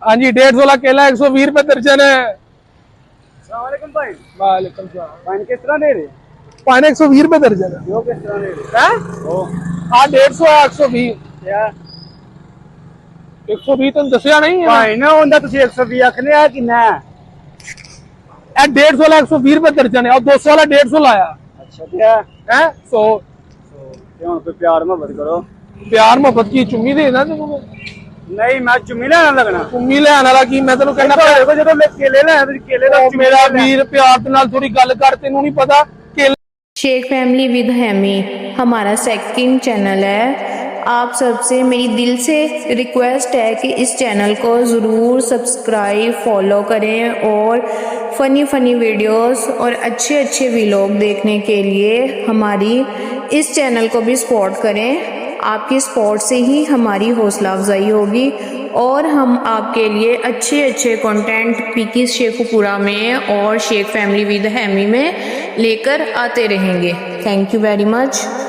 हाँ जी 150 वाला केला 120 रुपए दर्जन है। अस्सलाम भाई। वालेकुम सलाम। पाइन किस तरह दे रहे? पान 120 रुपए दर्जन है। वो किस तरह दे रहे? हैं? ओ हाँ 150 120। क्या 120 तुम दसिया नहीं है भाई ना होंदा तुसी 120 आखने आ किन्ना है? 150 वाला 120 रुपए दर्जन है और 200 वाला 150 लाया अच्छा क्या है। सो ते हुन कोई प्यार मोहब्बत करो। प्यार मोहब्बत की चुम्मी देना तेन। नहीं मैं चुम्मी लेना लगना। चुम्मी लेने वाला की मैं तेन कहना देखो जो मैं केले ले आया केले दा चुम्मी मेरा ले वीर प्यार दे नाल थोड़ी गल कर, तेनू नहीं पता केले। शेख फैमिली विद हैमी हमारा सेकंड चैनल है। आप सबसे मेरी दिल से रिक्वेस्ट है कि इस चैनल को ज़रूर सब्सक्राइब फॉलो करें और फ़नी वीडियोस और अच्छे अच्छे व्लॉग देखने के लिए हमारी इस चैनल को भी सपोर्ट करें। आपकी सपोर्ट से ही हमारी हौसला अफजाई होगी और हम आपके लिए अच्छे अच्छे कंटेंट पीकी शेखुपुरा में और शेख फैमिली विद हैमी में लेकर आते रहेंगे। Thank you very much.